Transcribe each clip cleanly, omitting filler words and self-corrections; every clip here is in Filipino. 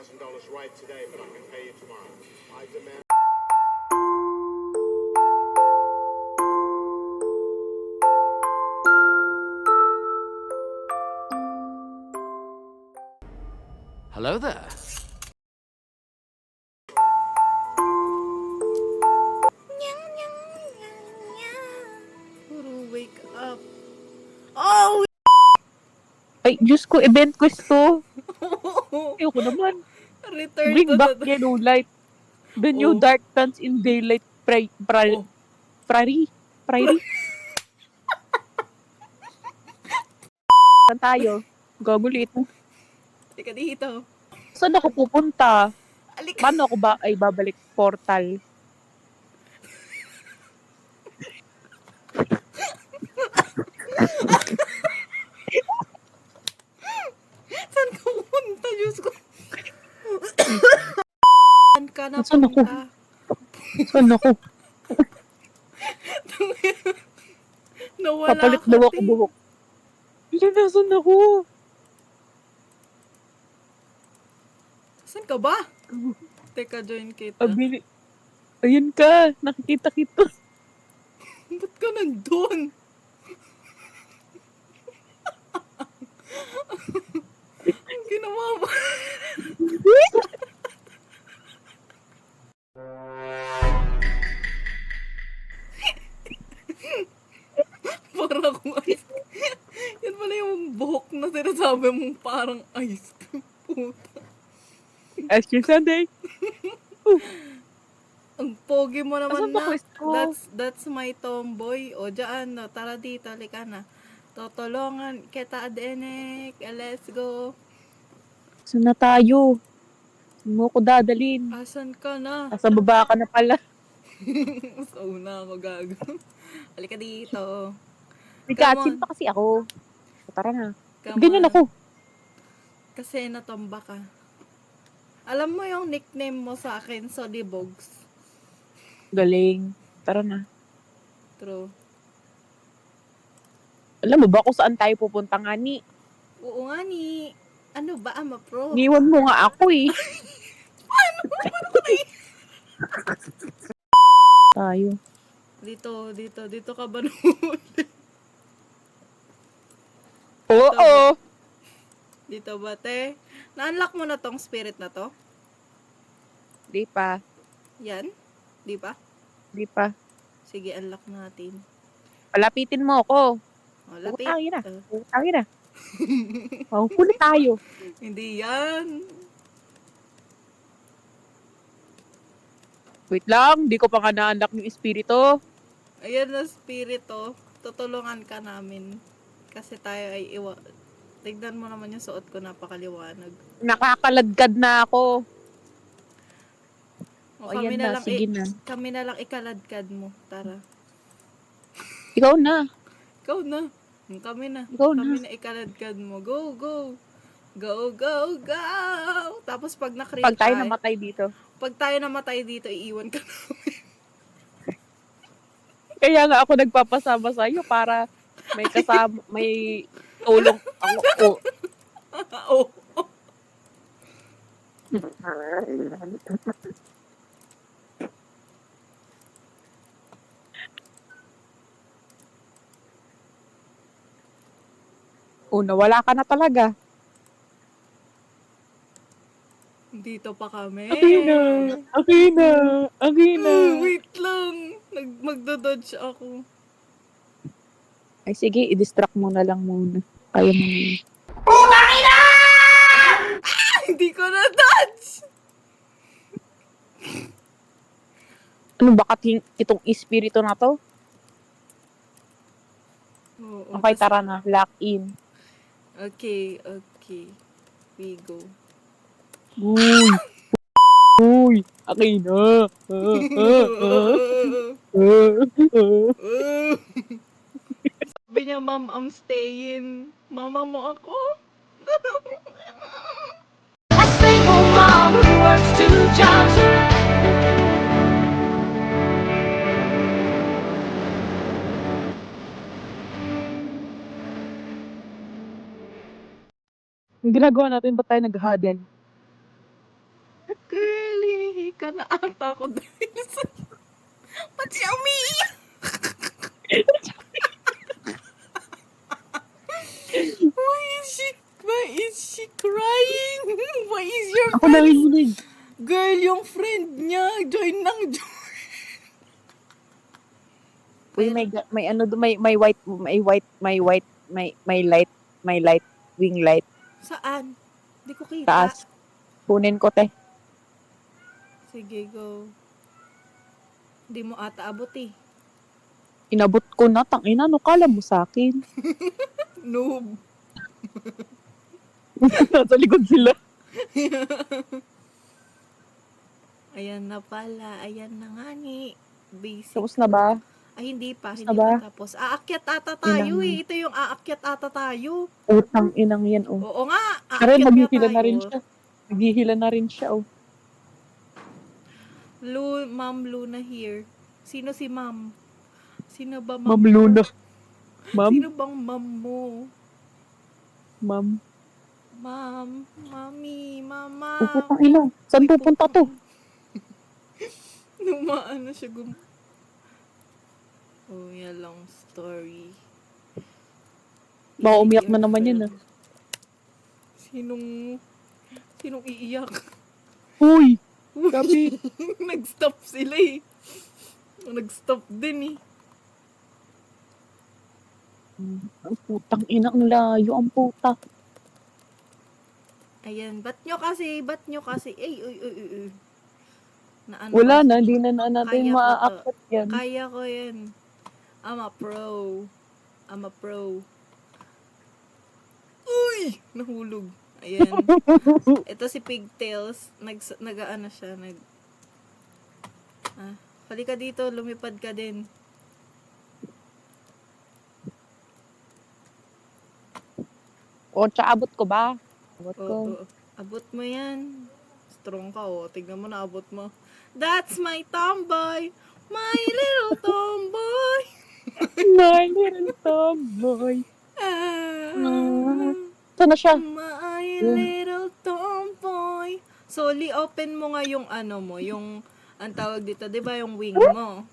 $1,000 right today, but I can pay you tomorrow. I demand. Hello there. Puro wake up. Oh! Ay, Diyos ko, event quiz to. Ayoko naman. Return Bring to back the... yellow light. The new Oh. dark dance in daylight Oh. prairie. Saan tayo? Gagulit. Teka dito. Saan ako pupunta? Alika. Paano ako ba ay babalik portal? Saan ka pupunta? Diyos ko. Saan ka na Saan ako? punta? Saan ako? Nawala Papalit ka, daw ako te. buhok. Hindi, nasan ako? Saan ka ba? Teka, join kita. Abili. Ayun ka. Nakikita kita. Ba't ka nandun? Ang ginawa mo. Para akong ice. Yan pala yung buhok na sinasabi mong parang ice cream. Puta. Ask you Sunday. Ang pogi mo naman Asan ba na. pwesto? That's my tomboy. O dyan, no, tara dito, halika na. Tutulungan kita, Adenek. Let's go. Saan na tayo? Saan mo ko dadalhin? Asan ka na? Nasa baba ka na pala. Mas una ako gago. Halika dito. May Come katsin on. pa kasi ako. Tara na. Come Ganyan on. ako. Kasi natomba ka. Alam mo yung nickname mo sa akin, Sodibogs. Galing. Tara na. True. Alam mo ba kung saan tayo pupunta nga ni? Oo nga ni. Ano ba, ama pro? Niwan mo nga ako eh. Paano ko na Tayo. Dito ka ba nahuli? Oo. Dito ba, te? Na-unlock mo na tong spirit na to? Di pa. Yan? Di ba? Di pa. Sige, unlock natin. Palapitin mo ako. O, lapit. Putangin na. Putangin na. Huli tayo. Hindi yan. Wait lang. Di ko pa nga na-unlock yung espiritu. Ayan na spirito. Tutulungan ka namin. Kasi tayo ay Tignan mo naman yung suot ko, napakaliwanag. Nakakaladkad na ako. O, Ayan na. Sige na. Kami na lang ikaladkad mo. Tara. Ikaw na. Ikaw na. Kami na. Ikaw na. Kami na ikaladkad mo. Go, go. Go, go, go. Tapos pag na-create Pag tayo namatay dito. Pag tayo namatay dito, iiwan ka namin. Kaya nga ako nagpapasama sa'yo para may kasama, may tulong ako. Oh. Nawala ka na talaga. Dito pa kami. Akina. Wait lang. Magdododge ako. Ay sige, i-distract mo na lang muna. Kaya mo. Hindi ko na dodge. Ano ba itong espiritu na to? Oo, Okay, tara na. Lock in. Okay. We go. Uy, Akina. Sabi niya, Ma'am, I'm staying. Mama mo ako. A single mom who works 2 jobs. Ang ginagawa natin, ba't tayo nag-huddle? ka na ata ako dahil sa... Ba't siya umiiyak? Why is she crying? Why is your Ako narinig. girl yung friend niya? Join ng join. Uy, may ano, may white, may light, wing light, Saan? Hindi ko kita. taas. Kunin ko, te. Sige, go. Hindi mo ata abot eh. Inabot ko na, tangina, ano kala mo sa akin? Noob. Nasa likod sila. Ayan na pala. Ayan na nga ni. Basic. Tapos na ba? Ay, hindi pa. Tapos Hindi na ba? pa tapos. Aakyat ata tayo Inang- eh. Ito yung aakyat ata tayo. Utang inang yan, oh. Oo nga. Pero Aakyat naghihila tayo. na rin siya. Naghihila na rin siya, oh. Ma'am Luna here. Sino si ma'am? Sino ba Ma'am mo? Luna. Ma'am? Sino bang ma'am mo? Ma'am. Ma'am. Mami. Mama. Puputang ina. Saan pupunta to? Numaan na siya Oh, yan lang story. Baka umiyak na naman yan, ah. Sinong iiyak? Uy! Gabi. Nag-stop sila eh. Nag-stop din eh. Ang putang ina, ang layo, ang puta. Ayan, ba't nyo kasi? Ay, uy. Na ano Wala kasi? na, di na natin Kaya ko maa-accept yan. Kaya ko yan. I'm a pro. Uy! Nahulog. Ayan. Ito si Pigtails. Nag-ano siya. Halika dito. Lumipad ka din. O, abot ko ba? Abot ko. Oo. Abot mo yan. Strong ka, oh. Tignan mo na, abot mo. That's my tomboy! My little tomboy! My little tomboy. Saan na siya? My little tomboy. So, open mo nga yung ano mo, yung, ang tawag dito, di ba yung wing mo?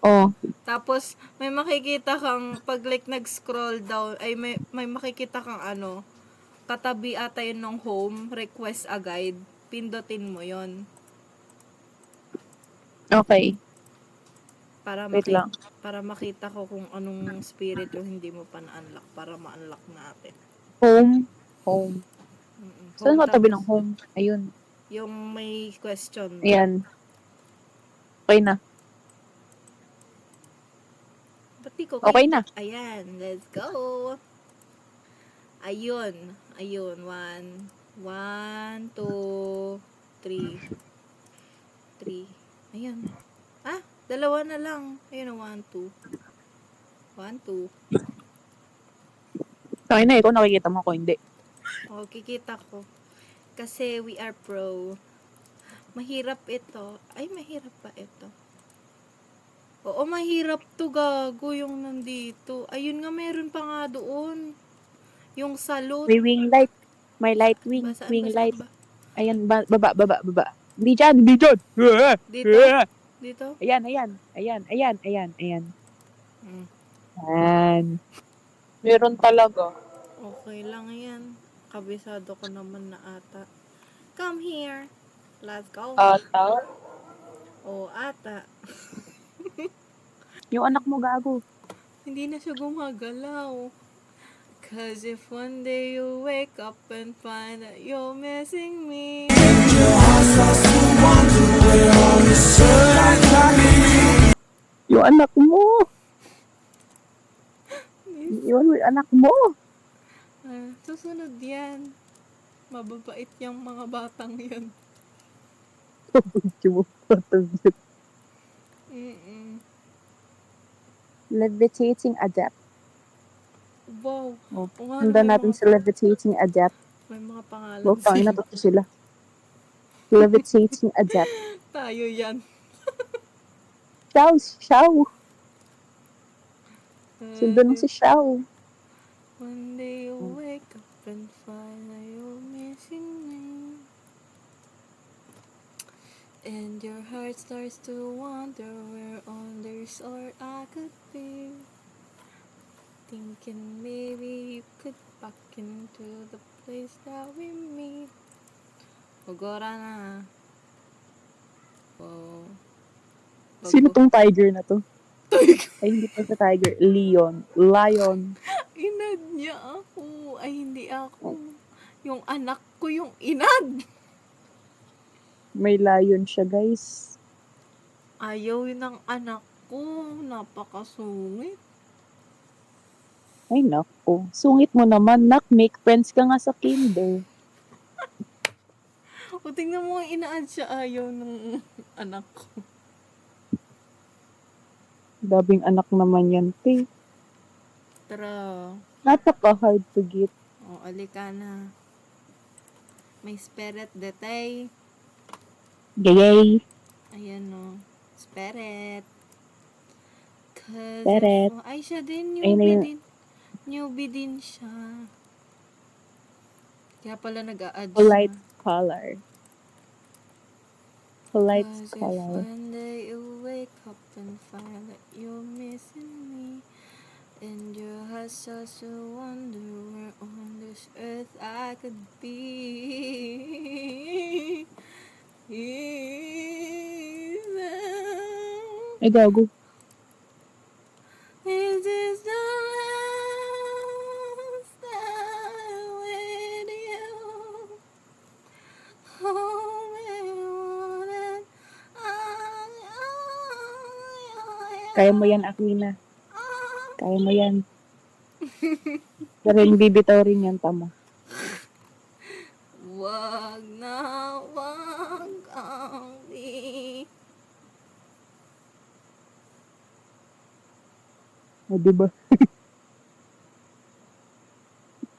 Oh. Tapos, may makikita kang, pag like nag-scroll down, ay may makikita kang ano, katabi ata yun ng home, request a guide, pindutin mo yon Okay. para Wait lang. para makita ko kung anong spirit yung hindi mo pa na-unlock para ma-unlock natin. Home. Mm-mm. Saan Home, ka tabi tapos ng home? Ayun. yung may question. Ayan. Okay na. Ba't di ko Okay na. Ayan, let's go. Ayun. 1, 2, 3. Ayan. Dalawa na lang. Ayun, 1, 2. 1, 2. Okay na, ikaw nakikita mo ko, hindi. Oh, kikita ko. Kasi we are pro. Mahirap ito. Ay, mahirap pa ito. Oo, mahirap to, gago, yung nandito. Ayun nga, meron pa nga doon. Yung salute. May wing light. May light wing. Saan Wing ba, light. saan ba? Ayan, baba. Hindi dyan. Dito? Dito? Ayan. Mm. Ayan. Meron talaga. Okay lang yan. Kabisado ko naman na ata. Come here. Let's go. Ata. Oh, ata. Yung anak mo gago. Hindi na siya gumagalaw. Cause if one day you wake up and find that you're missing me. Yung anak mo. Yung anak mo. Susunod yan. Mababait yung mga batang yan. Mm-mm. Levitating adept. Wow. Oh, Oo nga, handa may natin mga- sa levitating adept. May mga pangalan Huwag tangin na to sila. Levitating adept. Tayo yan. Xiao. Sundan mo si Xiao. One day you wake up and find that you're missing me. stars to wonder where on this earth I could be. Thinking maybe you could back into the place that we meet. Pagora na. Wow. Sino tong tiger na to? Ay, hindi pa sa tiger. Leon. Lion. Inad niya ako. Ay, hindi ako. Yung anak ko yung inad. May lion siya, guys. Ayaw yun ng anak ko. Napakasungit. Ay, nako. Sungit mo naman, nak. Make friends ka nga sa kinder. O, tingnan mo, inaad siya. Ayaw ng anak ko. Dabing anak naman yan, te. Tara. Napaka-hard to get. O, alika na. May spirit detay. Gayay. Ayan o. Spirit. Spirit. Ay, siya din. Ayun na Newbie yun. din. Newbie din siya. Kaya pala nag-a-add Polite siya. scholar. Polite 'Cause if scholar. one day you wake up and find that you're missing me, and your heart starts to wonder where on this earth I could be. Ay, gago. Is this the last time with you? Hold me on and Kaya mo yan, Aquina. Kaya mo yan. Pero yung bibitaw rin yan, tama. wag na wag ang di. O, diba?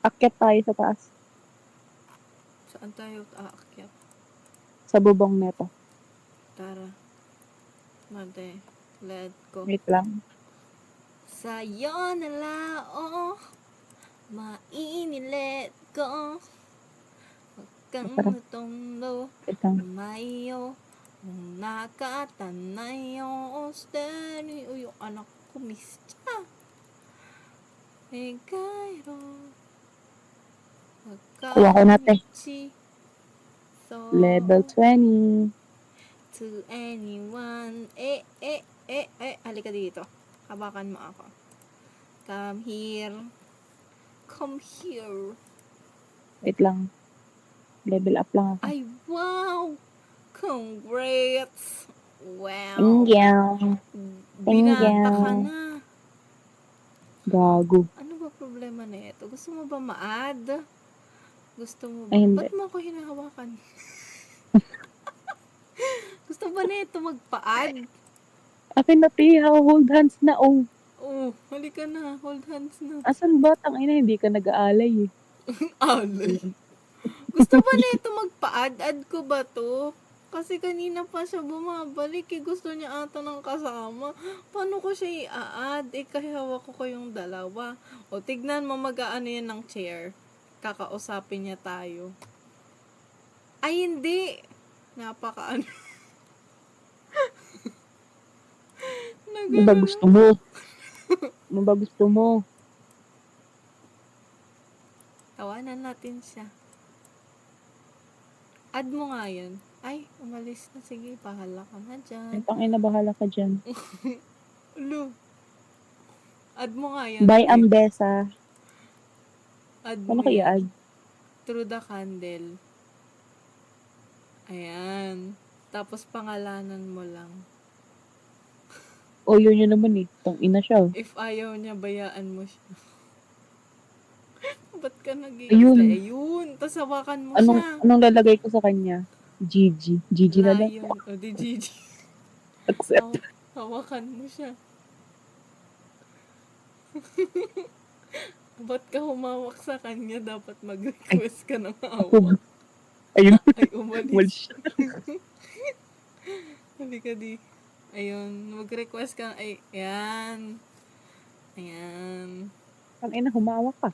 Akyat tayo sa taas. Saan tayo aakyat? Sa bubong neto. Tara. Mate, let go. Wait lang. Sa'yo na lao, mainilit ko. Huwag kang Tara. natundo, Wait lang. mayo. Kung nakatanayo, steady. Uy, yung anak ko, miss siya. Higayro. Kuha ko na, te. So, Level 20. to anyone. Halika dito. Habakan mo ako. Come here. Come here. Wait lang. Level up lang ako. Ay, wow! Congrats! Wow! Ingyaw. Binata ka na. Gago. Ano ba problema na ito? Gusto mo ba ma-add? Gusto mo ba? Ay, hindi. Ba't mo ako hinahawakan? Gusto ba na ito magpa-add? Akin na, te. Hold hands na, oh. Oh, halika na. Hold hands na. Asan ba? Tangina, hindi ka nag-aalay, eh. Alay. Gusto ba na ito magpa-add? Add ko ba to? Kasi kanina pa siya bumabalik. Gusto niya ata ng kasama. Paano ko siya i-add? Kaya hawak ko yung dalawa. O, tignan mo mag-aano yan ng chair. Kakausapin niya tayo. Ay, hindi. Napaka-ano. Ano ba gusto mo? Ano ba gusto mo? Tawanan natin siya. Add mo nga yun. Ay, umalis na. Sige, bahala ka na Ay, dyan. tangina, bahala ka dyan. Ulo. Add mo nga yan. By Sige. Ambesa. Add mo Ano kaya yan. ad? Through the candle. Ayan. Tapos pangalanan mo lang. O, yun yun naman, eh. Tangina siya, oh. If ayaw niya, bayaan mo siya. Ba't ka nag-iisa? Ayun. Ayun. Tapos hawakan mo siya. Anong lalagay ko sa kanya? Gigi. Gigi na lang. Lion. O, di Gigi. Accept. Hawakan mo siya. Ba't ka humawak sa kanya? Dapat mag-request ka ng hawak. Ayun. Ay, umalis. Walis siya. Halika di. Ayun, mag-request ka. Ay, ayan. Ayan. Tangina, humawak ka.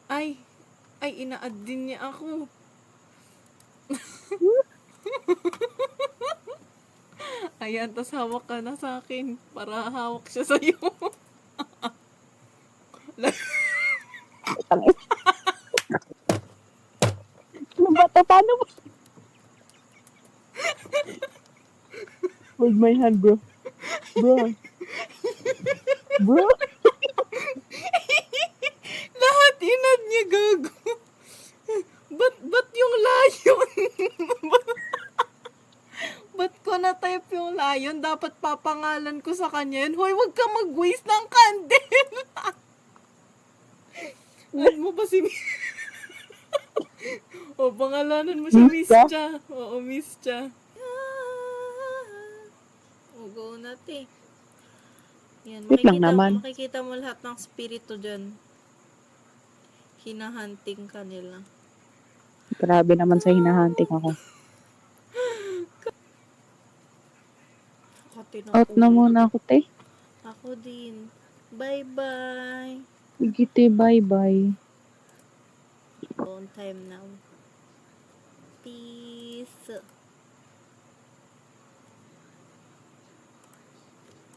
Ay, ina-add din niya ako. Ayan, tas hawak ka na sa akin. Para hawak siya sa'yo. Tangin. Ano ba to? Paano ba? Hold my hand, bro. Bro. Bro. Lahat inad niya, gago. Ba't yung layon? Ba't ko na-type yung layon? Dapat papangalan ko sa kanya yun. Hoy, wag ka mag-waste ng candle. Add mo ba si O, pangalanan mo siya, Miss Miss Cha. Oo, Miss Cha. O, go natin. Yan, Wait lang naman. makikita mo lahat ng spirito dyan. Hinahunting ka nila. Grabe naman sa hinahunting ako. Out na muna ako, te. Ako din. Bye-bye. Sige, te. Bye-bye. On time now. Peace.